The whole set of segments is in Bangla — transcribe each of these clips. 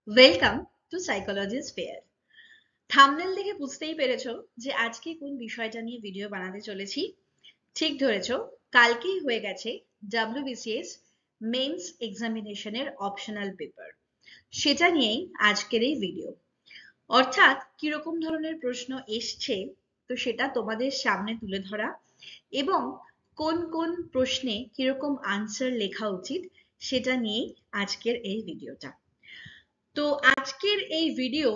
Welcome to psychology sphere. Thumbnail দেখে বুঝতেই পেরেছো যে আজকে কোন বিষয়টা নিয়ে ভিডিও বানাতে চলেছি। ঠিক ধরেছো, কালকেই হয়ে গেছে WBCS মেন্স এক্সামিনেশনের অপশনাল পেপার। সেটা নিয়েই আজকের এই ভিডিও। অর্থাৎ কিরকম ধরনের প্রশ্ন এসছে, তো সেটা তোমাদের সামনে তুলে ধরা এবং কোন কোন প্রশ্নে কিরকম আনসার লেখা উচিত সেটা নিয়েই আজকের এই ভিডিওটা। তো আজকের এই ভিডিও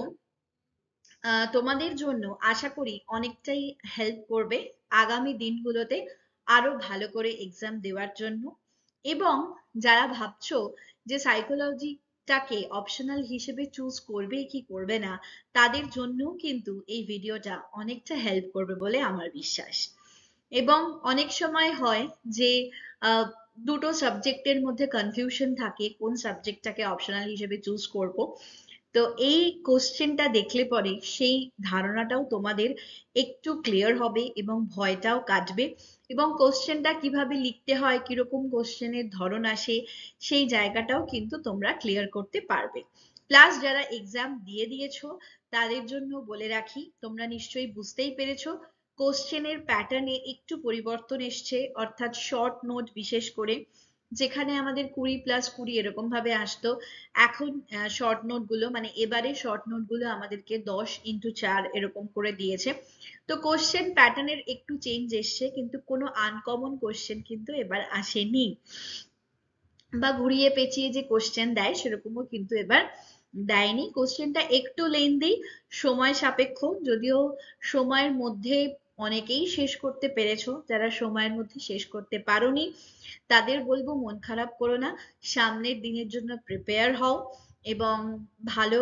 তোমাদের জন্য আশা করি অনেকটাই হেল্প করবে আগামী দিনগুলোতে আরো ভালো করে এক্সাম দেওয়ার জন্য। এবং যারা ভাবছো যে সাইকোলজিটাকে অপশনাল হিসেবে চুজ করবে কি করবে না, তাদের জন্যও কিন্তু এই ভিডিওটা অনেকটা হেল্প করবে বলে আমার বিশ্বাস। এবং অনেক সময় হয় যে আহ, দুটো সাবজেক্টের মধ্যে কনফিউশন থাকে কোন সাবজেক্টটাকে অপশনাল হিসেবে চুজ করব। তো এই কোশ্চেনটা দেখলে পরে সেই ধারণাটাও তোমাদের একটু ক্লিয়ার হবে এবং ভয়টাও কাটবে। এবং কোশ্চেনটা কিভাবে লিখতে হয়, কিরকম কোশ্চেনের ধরন আসে, সেই জায়গাটাও কিন্তু তোমরা ক্লিয়ার করতে পারবে। প্লাস যারা এক্সাম দিয়ে দিয়েছো তাদের জন্য বলে রাখি, তোমরা নিশ্চয়ই বুঝতেই পেরেছো কোশ্চেনের প্যাটার্নে একটু পরিবর্তন এসছে। অর্থাৎ শর্ট নোট বিশেষ করে, যেখানে আমাদের 20+20 এরকম ভাবে আসতো, এখন শর্ট নোট গুলো মানে এবারে শর্ট নোট গুলো আমাদেরকে 10x4 এরকম করে দিয়েছে। তো কোশ্চেন প্যাটার্নের একটু চেঞ্জ এসছে, কিন্তু কোনো আনকমন কোশ্চেন কিন্তু এবার আসেনি, বা ঘুরিয়ে পেঁচিয়ে যে কোশ্চেন দেয় সেরকমও কিন্তু এবার দেয়নি। কোশ্চেনটা একটু লেন্দি, সময় সাপেক্ষ, যদিও সময়ের মধ্যে অনেকেই শেষ করতে পেরেছো। যারা সময়ের মধ্যে শেষ করতে পারোনি তাদের বলবো মন খারাপ করো না, সামনের দিনের জন্য প্রিপেয়ার হও এবং ভালো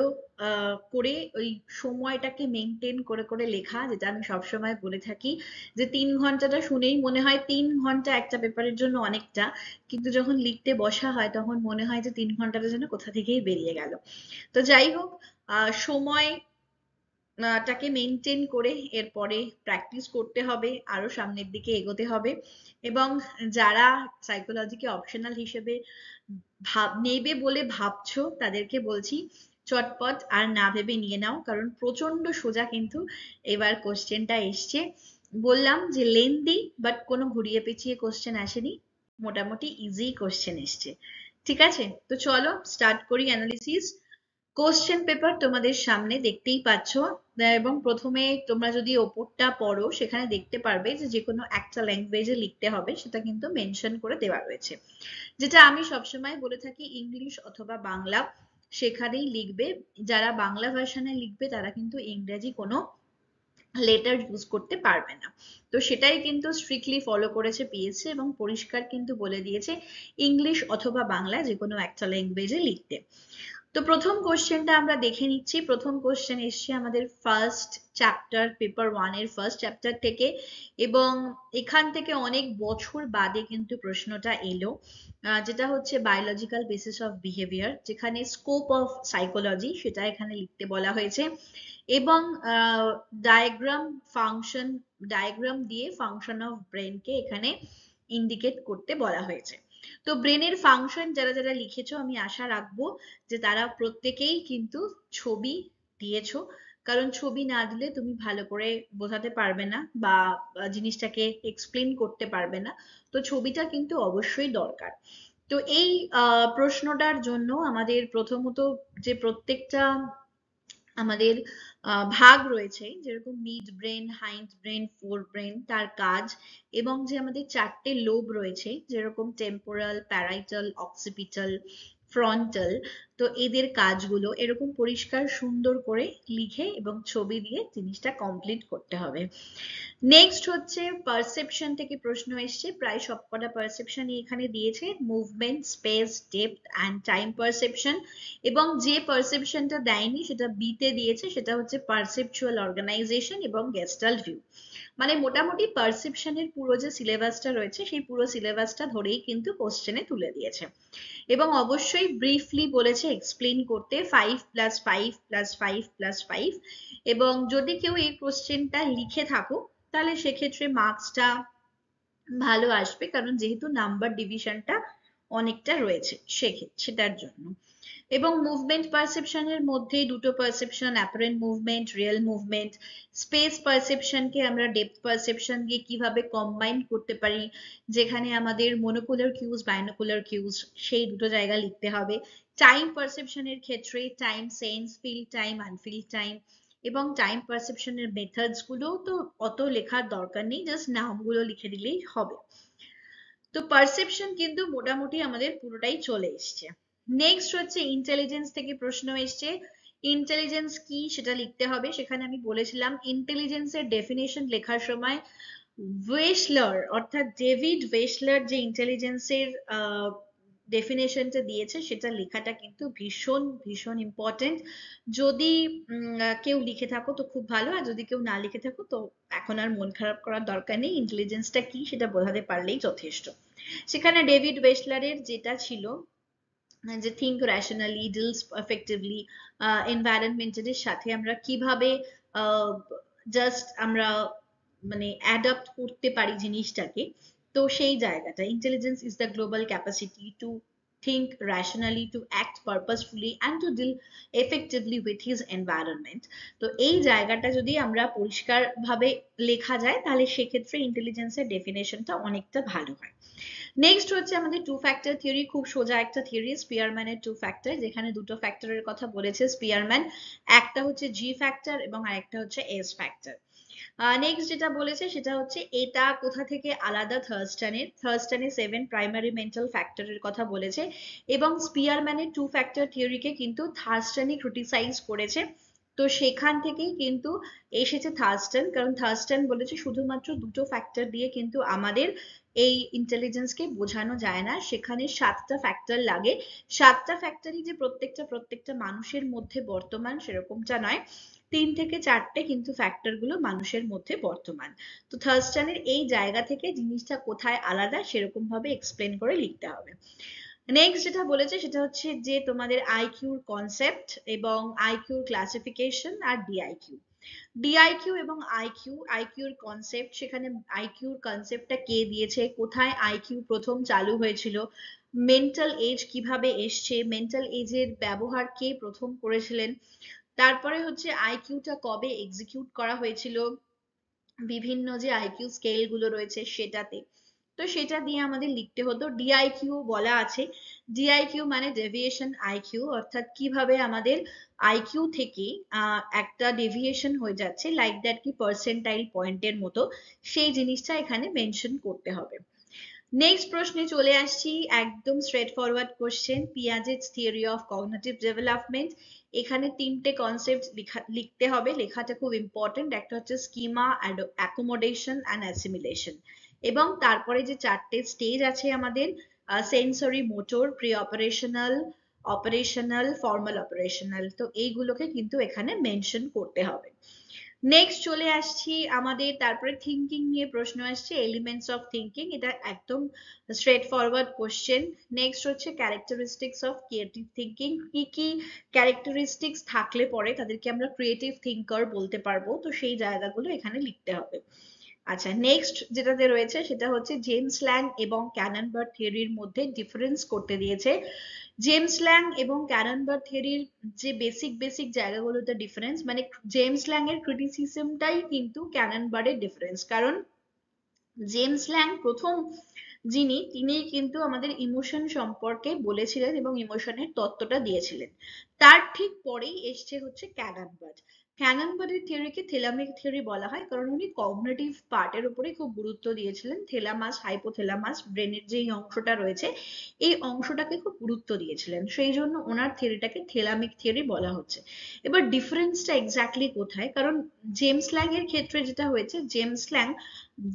করে ওই সময়টাকে মেনটেন করে করে লেখা। যেটা আমি সবসময় বলে থাকি যে 3 ঘন্টাটা শুনেই মনে হয় 3 ঘন্টা একটা পেপারের জন্য অনেকটা, কিন্তু যখন লিখতে বসা হয় তখন মনে হয় যে 3 ঘন্টাটা যেন কোথা থেকেই বেরিয়ে গেল। তো যাই হোক, সময় টাকে মেনটেন করে এরপরে প্র্যাকটিস করতে হবে, আরো সামনের দিকে এগোতে হবে। এবং যারা সাইকোলজিকে অপশনাল হিসেবে নেবে বলে ভাবছো তাদেরকে বলছি চটপট আর না ভেবে নিয়ে নাও, কারণ প্রচন্ড সোজা কিন্তু এবার কোশ্চেনটা এসছে। বললাম যে লেন্দি, বাট কোনো ঘুরিয়ে পেঁচিয়ে কোশ্চেন আসেনি, মোটামুটি ইজি কোশ্চেন এসছে। ঠিক আছে, তো চলো স্টার্ট করি অ্যানালিসিস। কোশ্চেন পেপার তোমাদের সামনে দেখতেই পাচ্ছ, এবং প্রথমে তোমরা যদি ওপরটা পড়ো সেখানে দেখতে পারবে যে যে কোনো একটা ল্যাঙ্গুয়েজে লিখতে হবে, সেটা কিন্তু মেনশন করে দেওয়া রয়েছে। যেটা আমি সবসময় বলে থাকি, ইংলিশ অথবা বাংলা সেখানেই লিখবে। যারা বাংলা ভার্সনে লিখবে তারা কিন্তু ইংরেজি কোনো লেটার ইউজ করতে পারবে না। তো সেটাই কিন্তু স্ট্রিক্টলি ফলো করেছে পিএসসি এবং পরিষ্কার কিন্তু বলে দিয়েছে ইংলিশ অথবা বাংলা যে কোনো একটা ল্যাঙ্গুয়েজে লিখতে। তো প্রথম কোশ্চেনটা আমরা দেখে নিচ্ছি। প্রথম কোশ্চেন এসছে আমাদের ফার্স্ট চ্যাপ্টার পেপার 1 এর ফার্স্ট চ্যাপ্টার থেকে, এবং এখান থেকে অনেক বছর বাদে কিন্তু প্রশ্নটা এলো, যেটা হচ্ছে বায়োলজিক্যাল বেসিস অফ বিহেভিয়ার, যেখানে স্কোপ অফ সাইকোলজি সেটা এখানে লিখতে বলা হয়েছে। এবং ডায়াগ্রাম ফাংশন, ডায়াগ্রাম দিয়ে ফাংশন অফ ব্রেনকে এখানে ইন্ডিকেট করতে বলা হয়েছে। তো ব্রেনের ফাংশন যারা যারা লিখেছো আমি আশা রাখবো যে তারা প্রত্যেকেই কিন্তু ছবি দিয়েছো, কারণ ছবি না দিলে তুমি ভালো করে বোঝাতে পারবে না বা জিনিসটাকে এক্সপ্লেন করতে পারবে না। তো ছবিটা কিন্তু অবশ্যই দরকার। তো এই প্রশ্নটার জন্য আমাদের প্রথমত যে প্রত্যেকটা আমাদের ভাগ রয়েছে, যেরকম mid brain, hind brain, four brain, তার কাজ, এবং যে আমাদের 4টে লোব রয়েছে যেরকম টেম্পোরাল, প্যারাইটাল, অক্সিপিটাল, ফ্রন্টাল, তো এদের কাজগুলো এরকম পরিষ্কার সুন্দর করে লিখে এবং ছবি দিয়ে জিনিসটা কমপ্লিট করতে হবে। নেক্সট হচ্ছে পারসেপশন থেকে প্রশ্ন এসছে, প্রায় সবকটা পারসেপশনই এখানে দিয়েছে, movement, space, depth and time perception. এবং যে পারসেপশনটা দেয়নি সেটা বিতে দিয়েছে, সেটা হচ্ছে পারসেপচুয়াল অর্গানাইজেশন এবং গেস্টাল্ট ভিউ। মানে মোটামুটি পারসেপশনের পুরো যে সিলেবাসটা রয়েছে সেই পুরো সিলেবাসটা ধরেই কিন্তু কোশ্চেনে তুলে দিয়েছে। এবং অবশ্যই ব্রিফলি বলেছে এক্সপ্লেন করতে 5+5+5+5। এবং যদি কেউ এই কোশ্চেনটা লিখে থাকো তাহলে সেক্ষেত্রে মার্কসটা ভালো আসবে, কারণ যেহেতু নাম্বার ডিভিশনটা অনেকটা রয়েছে সেটার জন্য। এবং মুভমেন্ট পারসেপশনের মধ্যে দুটো perception, apparent movement, real movement, space পারসেপশনকে আমরা ডেপথ পারসেপশন দিয়ে কিভাবে কম্বাইন করতে পারি, যেখানে আমাদের মনোকুলার কিউজ, বাইনোকুলার কিউজ, সেই দুটো জায়গা লিখতে হবে। টাইম পারসেপশনের ক্ষেত্রে time sense, filled time, unfilled time, এবং টাইম পারসেপশনের মেথডস গুলো তো অত লেখার দরকার নেই, জাস্ট নামগুলো লিখে দিলেই হবে। তো পারসেপশন কিন্তু মোটামুটি আমাদের পুরোটাই চলে এসছে। নেক্সট হচ্ছে ইন্টেলিজেন্স থেকে প্রশ্ন এসছে। ইন্টেলিজেন্স কি সেটা লিখতে হবে। সেখানে আমি বলেছিলাম ইন্টেলিজেন্সের ডেফিনেশন লেখার সময় ওয়েসলার অর্থাৎ ডেভিড ওয়েসলার যে ইন্টেলিজেন্সের ডেফিনেশনটা দিয়েছে সেটা লেখাটা কিন্তু ভীষণ ভীষণ ইম্পর্টেন্ট। যদি কেউ লিখে থাকো তো খুব ভালো, আর যদি কেউ না লিখে থাকো তো এখন আর মন খারাপ করার দরকার নেই, ইন্টেলিজেন্সটা কি সেটা বোঝাতে পারলেই যথেষ্ট। সেখানে ডেভিড ওয়েসলারের যেটা ছিল যে থিঙ্ক রেশনালি, ডিলস এফেক্টিভলি, এনভায়রনমেন্টের সাথে আমরা কিভাবে জাস্ট আমরা মানে অ্যাডাপ্ট করতে পারি জিনিসটাকে। তো সেই জায়গাটা intelligence is the global capacity to think rationally, to act purposefully and to deal effectively with his environment. তো এই জায়গাটা যদি আমরা পরিষ্কার ভাবে লেখা যায় তাহলে সেক্ষেত্রে ইন্টেলিজেন্সের ডেফিনেশনটা অনেকটা ভালো হয়। নেক্সট হচ্ছে আমাদের টু ফ্যাক্টর থিওরি, খুব সোজা একটা থিওরি, স্পিয়ারম্যানের টু ফ্যাক্টর, যেখানে দুটো ফ্যাক্টরের কথা বলেছে স্পিয়ারম্যান, একটা হচ্ছে জি ফ্যাক্টর এবং আরেকটা হচ্ছে এস ফ্যাক্টর। নেক্সট যেটা বলেছে সেটা হচ্ছে এটা কোথা থেকে আলাদা, থার্স্টনের 7 প্রাইমারি মেন্টাল ফ্যাক্টরের কথা বলেছে, এবং স্পিয়ারম্যানের টু ফ্যাক্টর থিওরিকে কিন্তু থার্স্টনই ক্রিটিসাইজ করেছে। তো সেখান থেকেই কিন্তু এসেছে থার্স্টন, কারণ থার্স্টন বলেছে শুধুমাত্র দুটো ফ্যাক্টর দিয়ে কিন্তু আমাদের এই ইন্টেলিজেন্সকে বোঝানো যায় না, সেখানে 7টা ফ্যাক্টর লাগে। 7টা ফ্যাক্টরই যে প্রত্যেকটা মানুষের মধ্যে বর্তমান সেরকমটা নয়, 3 থেকে 4টে কিন্তু ফ্যাক্টর গুলো মানুষের মধ্যে বর্তমান। তো থার্স্টনের এই জায়গা থেকে জিনিসটা কোথায় আলাদা সেরকম ভাবে এক্সপ্লেন করে লিখতে হবে। নেক্সট যেটা বলেছে সেটা হচ্ছে যে তোমাদের আইকিউর কনসেপ্ট এবং আইকিউর ক্লাসিফিকেশন আর ডিআইকিউ। ডিআইকিউ এবং আইকিউর কনসেপ্ট, সেখানে আইকিউর কনসেপ্টটা কে দিয়েছে, কোথায় আইকিউ প্রথম চালু হয়েছিল, মেন্টাল এজ কিভাবে এসছে, মেন্টাল এজের ব্যবহার কে প্রথম করেছিলেন, তারপরে হচ্ছে আইকিউটা কবে এক্সিকিউট করা হয়েছিল বিভিন্ন যে আইকিউ স্কেল গুলো রয়েছে সেটাতে। তো সেটা দিয়ে আমাদের লিখতে হতো। ডিআইকিউ বলা আছে, ডিআইকিউ মানে ডেভিয়েশন আইকিউ, অর্থাৎ কিভাবে আমাদের আইকিউ থেকে একটা ডেভিয়েশন হয়ে যাচ্ছে, লাইক দ্যাট কি পার্সেন্টাইল পয়েন্টের মতো, সেই জিনিসটা এখানে মেনশন করতে হবে। নেক্সট প্রশ্নে চলে আসছি, একদম straight forward question, Piaget's theory of cognitive development. এখানে 3টে কনসেপ্ট লিখতে হবে, লেখাটা খুব ইম্পর্টেন্ট। একটা হচ্ছে স্কিমা, অ্যাকোমোডেশন অ্যান্ড অ্যাসিমিলেশন, এবং তারপরে যে 4টে স্টেজ আছে আমাদের, sensory, motor, pre operational, operational, formal operational, তো এইগুলোকে কিন্তু এখানে মেনশন করতে হবে। নেক্সট চলে আসছি আমাদের, তারপরে থিঙ্কিং নিয়ে প্রশ্ন আসছে, এলিমেন্টস অফ থিঙ্কিং, এটা একদম স্ট্রেট ফরওয়ার্ড কোশ্চেন। নেক্সট হচ্ছে ক্যারেক্টারিস্টিক্স অফ ক্রিয়েটিভ থিঙ্কিং, কি কি ক্যারেক্টারিস্টিক্স থাকলে পরে তাদেরকে আমরা ক্রিয়েটিভ থিঙ্কার বলতে পারবো, তো সেই জায়গাগুলো এখানে লিখতে হবে। আচ্ছা, নেক্সট যেটাতে রয়েছে সেটা হচ্ছে জেমস ল্যাং এবং ক্যাননবার্গ থিওরির মধ্যে ডিফারেন্স করতে দিয়েছে। জেমস ল্যাং এবং ক্যাননবার্গ থিওরির যে বেসিক জায়গাগুলোতে ডিফারেন্স, মানে জেমস ল্যাং এর ক্রিটিসিজমটাই কিন্তু ক্যাননবার্গের ডিফারেন্স, কারণ জেমস ল্যাং প্রথম তিনি কিন্তু আমাদের ইমোশন সম্পর্কে বলেছিলেন এবং ইমোশনের তত্ত্বটা দিয়েছিলেন। তার ঠিক পরেই এসছে হচ্ছে ক্যাননবার্গ। ক্যাননবার্গের থিওরিকে থেলামিক থিওরি বলা হয়, কারণ উনি কগনিটিভ পার্টের উপরে খুব গুরুত্ব দিয়েছিলেন। থেলামাস, হাইপোথ্যালামাস, ব্রেনের যে অংশটা রয়েছে এই অংশটাকে খুব গুরুত্ব দিয়েছিলেন, সেই জন্য ওনার থিওরিটাকে থেলামিক থিওরি বলা হচ্ছে। এবার ডিফারেন্সটা এক্স্যাক্টলি কোথায়, কারণ জেমস ল্যাং এর ক্ষেত্রে যেটা হয়েছে, জেমস ল্যাং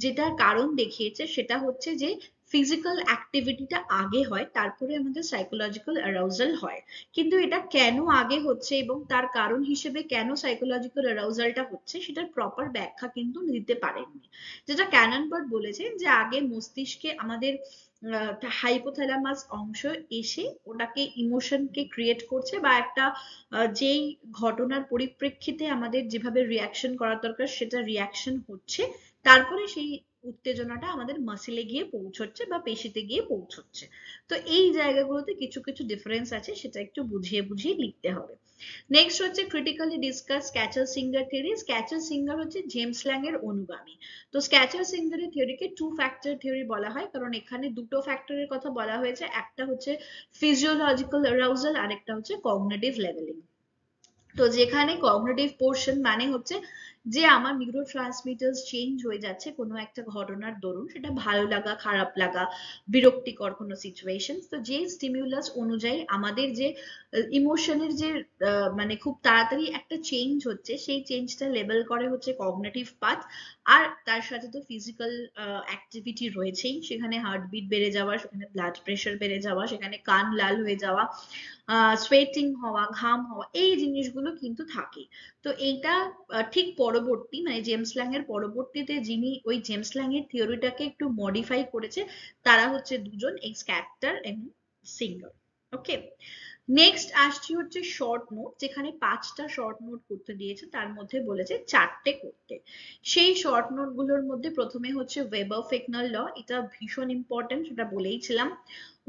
যেটা কারণ দেখিয়েছে সেটা হচ্ছে যে ফিজিক্যাল অ্যাক্টিভিটিটা আগে হয়, তারপরে আমাদের সাইকোলজিক্যাল অ্যারাউজাল হয়। কিন্তু এটা কেন আগে হচ্ছে এবং তার কারণ হিসেবে কেন সাইকোলজিক্যাল অ্যারাউজালটা হচ্ছে সেটার প্রপার ব্যাখ্যা কিন্তু দিতে পারেননি। যেটা ক্যাননবার্গ বলেছেন যে আগে মস্তিষ্কে আমাদের হাইপোথ্যালামাস অংশ এসে ওটাকে ইমোশনকে ক্রিয়েট করছে, বা একটা যেই ঘটনার পরিপ্রেক্ষিতে আমাদের যেভাবে রিয়াকশন করা দরকার সেটা রিয়াকশন হচ্ছে, তারপরে সেই উত্তেজনাটা আমাদের মাসেলে গিয়ে পৌঁছচ্ছে বা পেশিতে গিয়ে পৌঁছচ্ছে। তো এই জায়গাগুলোতে কিছু কিছু ডিফারেন্স আছে, সেটা একটু বুঝিয়ে বুঝিয়ে লিখতে হবে। নেক্সট হচ্ছে critically discuss Schachter Singer theory. Schachter Singer হচ্ছে জেমস ল্যাং এর অনুগামী। তো স্ক্যাচার সিঙ্গারের থিওরিকে টু ফ্যাক্টর থিওরি বলা হয়, কারণ এখানে দুটো ফ্যাক্টরের কথা বলা হয়েছে, একটা হচ্ছে ফিজিওলজিক্যাল অ্যারাউজাল, আরেকটা হচ্ছে কগনিটিভ লেভেলিং। তো যেখানে কগনিটিভ পোর্শন মানে হচ্ছে যে আমার নিউরো ট্রান্সমিটার্স চেঞ্জ হয়ে যাচ্ছে কোনো একটা ঘটনার দরুন, সেটা ভালো লাগা, খারাপ লাগা, বিরক্তিকর কোনো সিচুয়েশন, তো যে স্টিমিউলাস অনুযায়ী আমাদের যে ইমোশনের যে মানে খুব তাড়াতাড়ি একটা চেঞ্জ হচ্ছে, সেই চেঞ্জটা লেবেল করে হচ্ছে কগনিটিভ পাথ। আর তার সাথে তো ফিজিক্যাল অ্যাক্টিভিটি রয়েছেই, সেখানে হার্টবিট বেড়ে যাওয়া, সেখানে ব্লাড প্রেশার বেড়ে যাওয়া, সেখানে কান লাল হয়ে যাওয়া, সোয়েটিং হওয়া, ঘাম হওয়া, এই জিনিসগুলো কিন্তু থাকে। তো এইটা ঠিক পরবর্তী মানে জেমস ল্যাং এর পরবর্তীতে যিনি ওই জেমস ল্যাং এর থিওরিটাকে একটু মডিফাই করেছে, তারা হচ্ছে দুজন, এই স্ক্যাটার এবং সিঙ্গার। ওকে, নেক্সট আসছি হচ্ছে শর্ট নোট, যেখানে 5টা শর্ট নোট করতে দিয়েছে, তার মধ্যে বলেছে 4টে করতে। সেই শর্ট নোট গুলোর মধ্যে প্রথমে হচ্ছে ওয়েবার ফেকনাল ল, এটা ভীষণ ইম্পর্টেন্ট, সেটা বলেইছিলাম।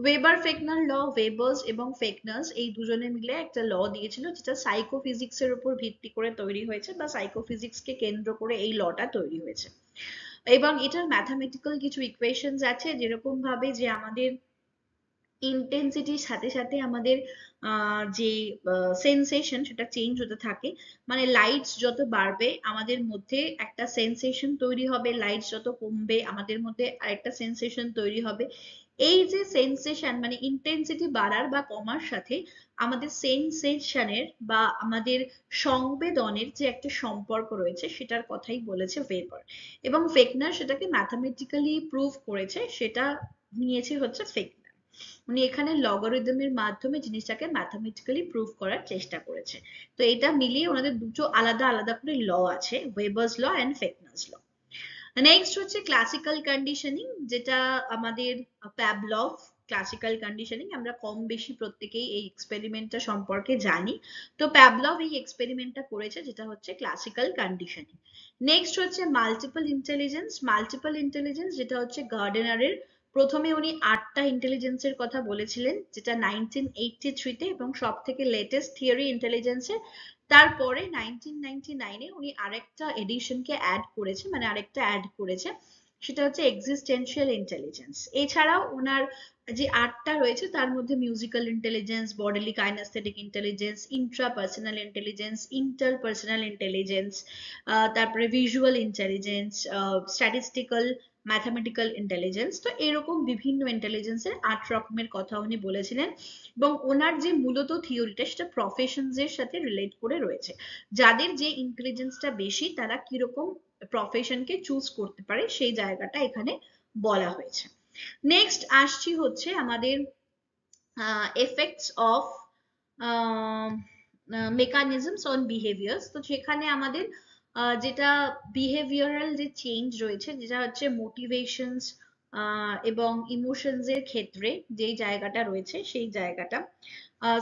ওয়েবার ফেকনাল ল, ওয়েবার্স এবং ফেকনাস এই দুজনে মিলে একটা ল দিয়েছিল, যেটা সাইকোফিজিক্স এর উপর ভিত্তি করে তৈরি হয়েছে, বা সাইকোফিজিক্স কে কেন্দ্র করে এই লটা তৈরি হয়েছে। এবং এটার ম্যাথামেটিক্যাল কিছু ইকুয়েশনস আছে, যেরকম ভাবে যে আমাদের ইন্টেন্সিটির সাথে সাথে আমাদের যে সেন্সেশন সেটা চেঞ্জ হতে থাকে। মানে লাইটস যত বাড়বে আমাদের মধ্যে একটা সেন্সেশন তৈরি হবে, লাইটস যত কমবে আমাদের মধ্যে আরেকটা সেন্সেশন তৈরি হবে। এই যে সেন্সেশন মানে ইন্টেন্সিটি বাড়ার বা কমার সাথে আমাদের সেন্সেশনের বা আমাদের সংবেদনের যে একটা সম্পর্ক রয়েছে, সেটার কথাই বলেছে ওয়েবার। এবং ফেকনার সেটাকে ম্যাথামেটিক্যালি প্রুভ করেছে, সেটা নিয়েছে হচ্ছে ফেকনার। উনি এখানে লগারিদমের মাধ্যমে জিনিসটাকে ম্যাথামেটিক্যালি প্রুভ করার চেষ্টা করেছে। তো এটা মিলিয়ে ওনাদের দুটো আলাদা আলাদা করে ল আছে, ওয়েবার্স ল এন্ড ফেকনাস ল। নেক্সট হচ্ছে ক্লাসিক্যাল কন্ডিশনিং, যেটা আমাদের প্যাভলভ। ক্লাসিক্যাল কন্ডিশনিং আমরা কম বেশি প্রত্যেকেই এই এক্সপেরিমেন্টটা সম্পর্কে জানি। তো প্যাভলভ এই এক্সপেরিমেন্টটা করেছে, যেটা হচ্ছে ক্লাসিক্যাল কন্ডিশনিং। নেক্সট হচ্ছে মাল্টিপল ইন্টেলিজেন্স। মাল্টিপল ইন্টেলিজেন্স যেটা হচ্ছে গার্ডেনারের, প্রথমে উনি 8টা ইন্টেলিজেন্সের কথা বলেছিলেন, যেটা 1983-তে, এবং সব থেকে লেটেস্ট থিওরি ইন্টেলিজেন্সের। তারপরে 1999-এ উনি আরেকটা এডিশনকে অ্যাড করেছে, মানে আরেকটা অ্যাড করেছে, সেটা হচ্ছে এক্সিস্টেন্সিয়াল ইন্টেলিজেন্স। এছাড়াও ওনার যে 8টা রয়েছে তার মধ্যে musical intelligence, bodily kinesthetic intelligence, intrapersonal intelligence, interpersonal intelligence, তারপরে visual intelligence, statistical, mathematical intelligence. তো এরকম বিভিন্ন ইন্টেলিজেন্সের 8 রকমের কথা উনি বলেছিলেন। এবং ওনার যে মূলত থিওরিটা সেটা প্রফেশনস এর সাথে রিলেট করে রয়েছে, যাদের যে ইন্টেলিজেন্সটা বেশি তারা কিরকম প্রফেশনকে চুজ করতে পারে, সেই জায়গাটা এখানে বলা হয়েছে। নেক্সট আসছি হচ্ছে আমাদের effects of mechanisms on behaviours. তো সেখানে আমাদের যেটা বিহেভিয়ারাল যে চেঞ্জ রয়েছে, যেটা হচ্ছে মোটিভেশনস এবং ইমোশনস এর ক্ষেত্রে যেই জায়গাটা রয়েছে, সেই জায়গাটা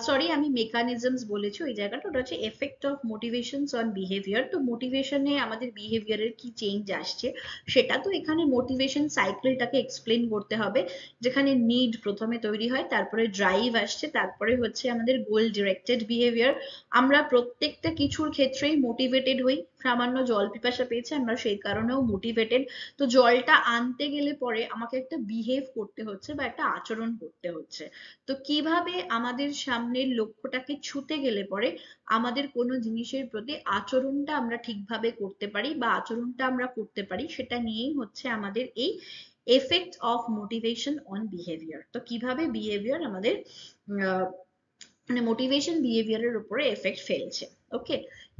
সরি আমি মেকানিজমস বলেছি, ওই জায়গাটা ওটা হচ্ছে effect of motivations on behaviour. তো মোটিভেশনে আমাদের বিহেভিয়ারের কি চেঞ্জ আসছে, সেটা তো এখানে মোটিভেশন সাইকেলটাকে এক্সপ্লেন করতে হবে, যেখানে নিড প্রথমে তৈরি হয়, তারপরে ড্রাইভ আসছে, তারপরে হচ্ছে আমাদের গোল ডিরেক্টেড বিহেভিয়ার। আমরা প্রত্যেকটা কিছুর ক্ষেত্রেই মোটিভেটেড হই, সামান্য জল পিপাসা পেয়েছে আমরা সেই কারণেও মোটিভেটেড। তো জলটা আনতে গেলে পরে আমাকে একটা বিহেভ করতে হচ্ছে বা একটা আচরণ করতে হচ্ছে। তো কিভাবে আমাদের সামনের লক্ষ্যটাকে ছুতে গেলে পরে আমাদের কোনো জিনিসের প্রতি আচরণটা আমরা ঠিকভাবে করতে পারি বা আচরণটা আমরা করতে পারি, সেটা নিয়েই হচ্ছে আমাদের এই effect of motivation on behaviour. তো কিভাবে বিহেভিয়ার আমাদের মানে মোটিভেশন বিহেভিয়ারের উপরে এফেক্ট ফেলছে। ওকে,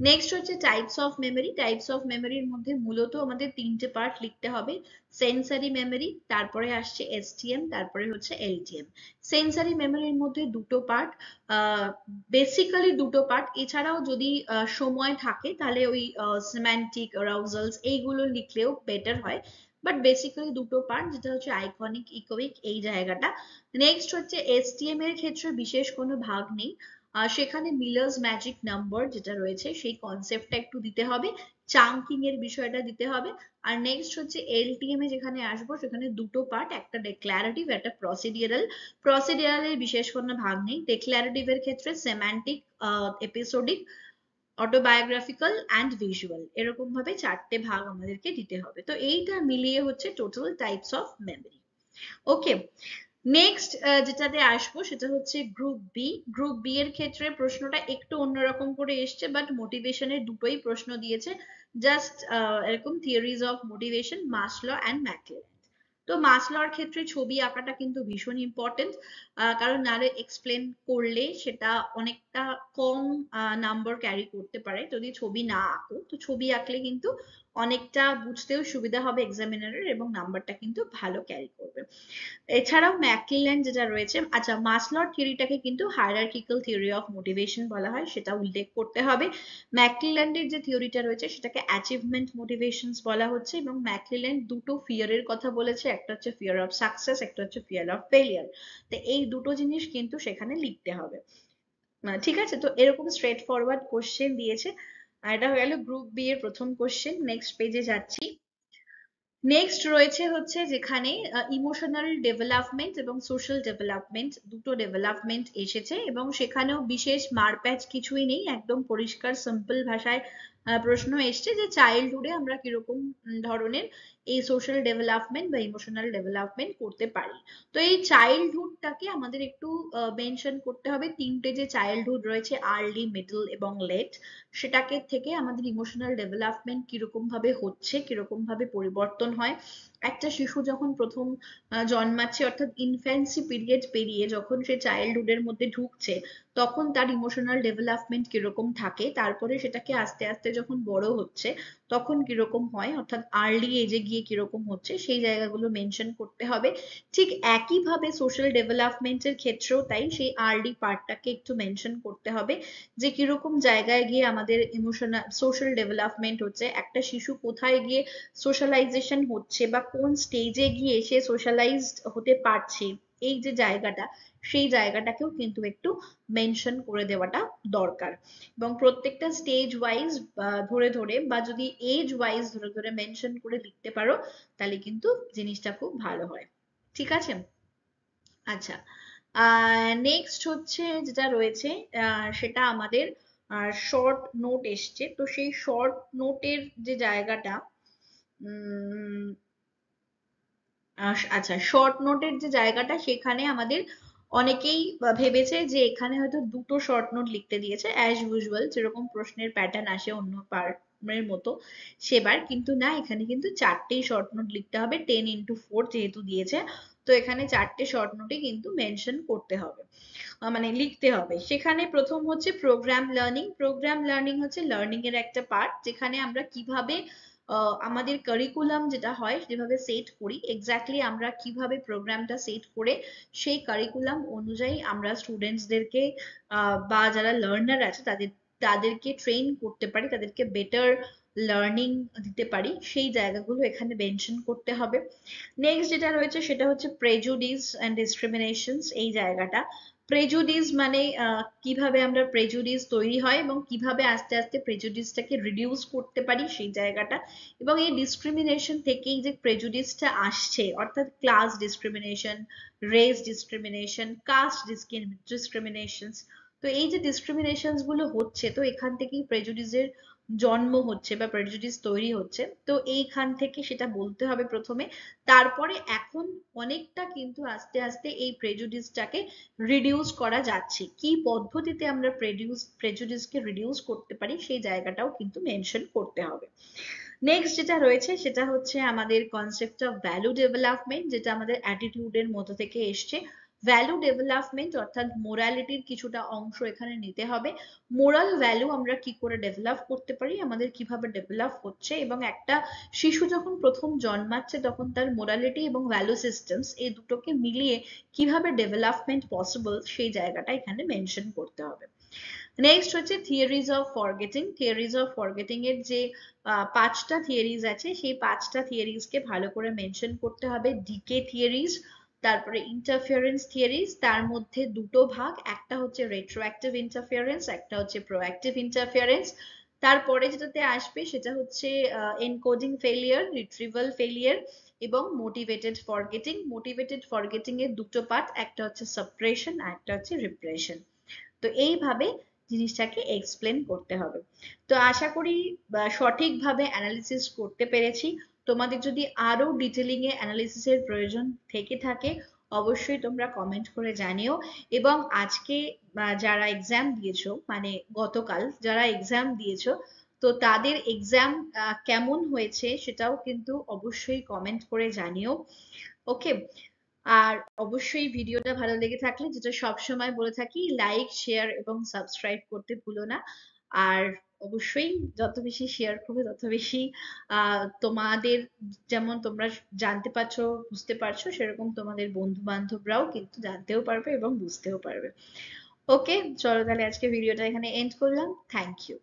নেক্সট হচ্ছে types of memory. Types of মেমোরির মধ্যে মূলত আমাদের 3টে পার্ট লিখতে হবে, সেন্সারি মেমোরি, তারপরে আসছে এসটিএম, তারপরে হচ্ছে এলটিএম। সেন্সারি মেমোরির মধ্যে দুটো পার্ট, বেসিক্যালি দুটো পার্ট, এছাড়াও যদি সময় থাকে তাহলে ওই সিম্যান্টিক অ্যারাউজালস এইগুলো লিখলেও বেটার হয়, বাট বেসিক্যালি দুটো পার্ট, যেটা হচ্ছে আইকনিক, ইকোয়িক, এই জায়গাটা। নেক্সট হচ্ছে এসটিএম এর ক্ষেত্রে বিশেষ কোনো ভাগ নেই, সেখানে মিলার্স ম্যাজিক নাম্বার যেটা রয়েছে সেই কনসেপ্টটা একটু দিতে হবে, চাঙ্কিং এর বিষয়টা দিতে হবে। আর নেক্সট হচ্ছে এলটিএম এ যেখানে আসবো সেখানে দুটো পার্ট, একটা ডেক্লারেটিভ একটা প্রসিডিউরাল। প্রসিডিউরালের বিশেষ কোনো ভাগ নেই, ডেক্লারেটিভ এর ক্ষেত্রে semantic, episodic, autobiographical and visual, এরকম ভাবে চারটে ভাগ আমাদেরকে দিতে হবে। তো এইটা মিলিয়ে হচ্ছে total types of memory. Okay, next যেটাতে আসবো সেটা হচ্ছে গ্রুপ বি। গ্রুপ বি এর ক্ষেত্রে প্রশ্নটা একটু অন্যরকম করে এসছে, বাট মোটিভেশনের দুটোই প্রশ্ন দিয়েছে, জাস্ট এরকম theories of motivation, Maslow and McClelland. তো মাসলোর ক্ষেত্রে ছবি আঁকাটা কিন্তু ভীষণ ইম্পর্টেন্ট, কারণ নাহলে এক্সপ্লেন করলে সেটা অনেকটা কম নাম্বার ক্যারি করতে পারে যদি ছবি না আঁকো। তো ছবি আঁকলে কিন্তু অনেকটা বুঝতেও সুবিধা হবে এক্সামিনারের, এবং নাম্বারটা কিন্তু ভালো ক্যারি করবে। এছাড়াও ম্যাকক্লেল্যান্ড যেটা রয়েছে, আচ্ছা মাসলোর থিওরিটাকে কিন্তু হায়ারার্কিক্যাল থিওরি অফ মোটিভেশন বলা হয়, সেটা উল্লেখ করতে হবে। ম্যাকক্লেল্যান্ডের যে থিওরিটা রয়েছে সেটাকে অ্যাচিভমেন্ট মোটিভেশনস বলা হচ্ছে, এবং ম্যাকক্লেল্যান্ড দুটো ফিয়ারের কথা বলেছে, একটা হচ্ছে ফিয়ার অফ সাকসেস, একটা হচ্ছে ফিয়ার অফ ফেলিয়ার। তো এই দুটো জিনিস কিন্তু সেখানে লিখতে হবে। ঠিক আছে, তো এরকম স্ট্রেট ফরওয়ার্ড কোশ্চেন দিয়েছে। আর এটা হয়ে গেল গ্রুপ বি এর প্রথম কোশ্চেন। নেক্সট পেজে যাচ্ছি। নেক্সট রয়েছে হচ্ছে যেখানে ইমোশনাল ডেভেলপমেন্ট এবং সোশ্যাল ডেভেলপমেন্ট, দুটো ডেভেলপমেন্ট এসেছে, এবং সেখানেও বিশেষ মারপ্যাচ কিছুই নেই, একদম পরিষ্কার সিম্পল ভাষায় প্রশ্ন এসছে যে চাইল্ডহুডে আমরা কিরকম ধরনের এই সোশ্যাল ডেভেলপমেন্ট বা ইমোশনাল ডেভেলপমেন্ট করতে পারি। তো এই চাইল্ডহুডটাকে আমাদের একটু মেনশন করতে হবে, তিনটে যে চাইল্ডহুড রয়েছে, আর্লি, মিডল এবং লেট, সেটাকে থেকে আমাদের ইমোশনাল ডেভেলপমেন্ট কিরকম ভাবে হচ্ছে, কিরকম ভাবে পরিবর্তন হয়। একটা শিশু যখন প্রথম জন্মাচ্ছে, অর্থাৎ ইনফ্যান্সি পিরিয়ড পেরিয়ে যখন সে চাইল্ডহুডের মধ্যে ঢুকছে, তখন তার ইমোশনাল ডেভেলপমেন্ট কিরকম থাকে, তারপরে সেটাকে আস্তে আস্তে যখন বড় হচ্ছে তখন কিরকম হয়, অর্থাৎ আর্লি এজে গিয়ে কিরকম হচ্ছে, সেই জায়গাগুলো মেনশন করতে হবে। ঠিক একইভাবে সোশ্যাল ডেভেলপমেন্টের ক্ষেত্রেও তাই, সেই আর্লি পার্টটাকে একটু মেনশন করতে হবে, যে কিরকম জায়গায় গিয়ে আমাদের ইমোশনাল সোশ্যাল ডেভেলপমেন্ট হচ্ছে, একটা শিশু কোথায় গিয়ে সোশ্যালাইজেশন হচ্ছে বা কোন স্টেজে গিয়ে সে সোশ্যালাইজড হতে পারছে, এই যে জায়গাটা, সেই জায়গাটাকেও কিন্তু একটু মেনশন করে দেওয়াটা দরকার। এবং প্রত্যেকটা স্টেজ ওয়াইজ ধরে ধরে, বা যদি এজ ওয়াইজ ধরে ধরে মেনশন করে লিখতে পারো, তাহলে কিন্তু জিনিসটা খুব ভালো হয়। ঠিক আছে, আচ্ছা। নেক্সট হচ্ছে যেটা রয়েছে, সেটা আমাদের শর্ট নোট এসছে। তো সেই শর্ট নোটের যে জায়গাটা, আচ্ছা শর্ট নোটের যে জায়গাটা, সেখানে আমাদের অনেকেই ভেবেছে যে এখানে হয়তো দুটো শর্ট নোট লিখতে দিয়েছে, অ্যাজ ইউজুয়াল যেরকম প্রশ্নের প্যাটার্ন আসে অন্য পার্টের মতো সেবার, কিন্তু না, এখানে কিন্তু চারটেই শর্ট নোট লিখতে হবে, 10x4 যেহেতু দিয়েছে। তো এখানে চারটে শর্ট নোটে কিন্তু মেনশন করতে হবে, মানে লিখতে হবে। সেখানে প্রথম হচ্ছে প্রোগ্রাম লার্নিং। প্রোগ্রাম লার্নিং হচ্ছে লার্নিং এর একটা পার্ট, যেখানে আমরা কিভাবে আমাদের কারিকুলাম যেটা হয় যেভাবে সেট করি, এক্স্যাক্টলি আমরা কিভাবে প্রোগ্রামটা সেট করে সেই কারিকুলাম অনুযায়ী আমরা স্টুডেন্টসদেরকে বা যারা লার্নার আছে তাদেরকে ট্রেন করতে পারি, তাদেরকে বেটার লার্নিং দিতে পারি, সেই জায়গাগুলো এখানে মেনশন করতে হবে। নেক্সট যেটা রয়েছে সেটা হচ্ছে প্রেজুডিস এন্ড ডিসক্রিমিনেশনস, এই জায়গাটা। প্রেজুডিস মানে কিভাবে আমরা প্রেজুডিস তৈরি হয় এবং কিভাবে আস্তে আস্তে প্রেজুডিসটাকে রিডিউস করতে পারি, সেই জায়গাটা। এবং এই ডিসক্রিমিনেশন থেকেই যে প্রেজুডিসটা আসছে, অর্থাৎ class discrimination, race discrimination, caste discrimination, তো এই যে ডিসক্রিমিনেশন গুলো হচ্ছে, তো এখান থেকেই প্রেজুডিসের জন্ম হচ্ছে বা প্রেজুডিস তৈরি হচ্ছে। তো এইখান থেকে সেটা বলতে হবে প্রথমে। তারপরে এখন অনেকটা কিন্তু আস্তে আস্তে এই প্রেজুডিসটাকে রিডিউস করা যাচ্ছে, কি পদ্ধতিতে আমরা প্রেজুডিসকে রিডিউস করতে পারি সেই জায়গাটাও কিন্তু মেনশন করতে হবে। নেক্সট যেটা রয়েছে সেটা হচ্ছে আমাদের কনসেপ্ট অফ ভ্যালু ডেভেলপমেন্ট, যেটা আমাদের অ্যাটিটিউডের মধ্যে থেকে এসছে। ভ্যালু ডেভেলপমেন্ট অর্থাৎ মোরালিটির কিছুটা অংশ এখানে নিতে হবে। মোরাল ভ্যালু আমরা কি করে ডেভেলপ করতে পারি, আমাদের কিভাবে ডেভেলপ হচ্ছে, এবং একটা শিশু যখন প্রথম জন্মাচ্ছে তখন তার মোরালিটি এবং ভ্যালু সিস্টেমস এই দুটোকে মিলিয়ে কিভাবে ডেভেলপমেন্ট পসিবল, সেই জায়গাটা এখানে মেনশন করতে হবে। নেক্সট হচ্ছে theories of forgetting. Theories of forgetting এর যে পাঁচটা থিওরিজ আছে, সেই পাঁচটা থিওরিজকে ভালো করে মেনশন করতে হবে। ডিকে থিওরিজ, তারপরে ইন্টারফিয়ারেন্স থিওরিজ, তার মধ্যে দুটো ভাগ, একটা হচ্ছে রেট্রোঅ্যাক্টিভ ইন্টারফিয়ারেন্স, একটা হচ্ছে প্রোঅ্যাক্টিভ ইন্টারফিয়ারেন্স। তারপরে যেটাতে আসবে সেটা হচ্ছে এনকোডিং ফেলিয়ার, রিট্রিভাল ফেলিয়ার এবং মোটিভেটেড ফরগেটিং এর দুটো পার্ট, একটা হচ্ছে সাপ্রেশন আর একটা হচ্ছে রিপ্রেশন। তো এইভাবে জিনিসটাকে এক্সপ্লেন করতে হবে। তো আশা করি সঠিকভাবে অ্যানালিসিস করতে পেরেছি। তোমাদের যদি আরো ডিটেলিং এ অ্যানালিসিসের প্রয়োজন থেকে থাকে অবশ্যই তোমরা কমেন্ট করে জানিও। এবং আজকে যারা এক্সাম দিয়েছো, মানে গতকাল যারা এক্সাম দিয়েছো, তো তাদের এক্সাম কেমন হয়েছে সেটাও কিন্তু অবশ্যই কমেন্ট করে জানিও। ওকে। আর অবশ্যই ভিডিওটা ভালো লেগে থাকলে, যেটা সব সময় বলে থাকি, লাইক শেয়ার এবং সাবস্ক্রাইব করতে ভুলো না। আর অবশ্যই যত বেশি শেয়ার করবে তত বেশি তোমাদের, যেমন তোমরা জানতে পারছো বুঝতে পারছো, সেরকম তোমাদের বন্ধু বান্ধবরাও কিন্তু জানতেও পারবে এবং বুঝতেও পারবে। ওকে, চলো তাহলে আজকে ভিডিওটা এখানে এন্ড করলাম। Thank you.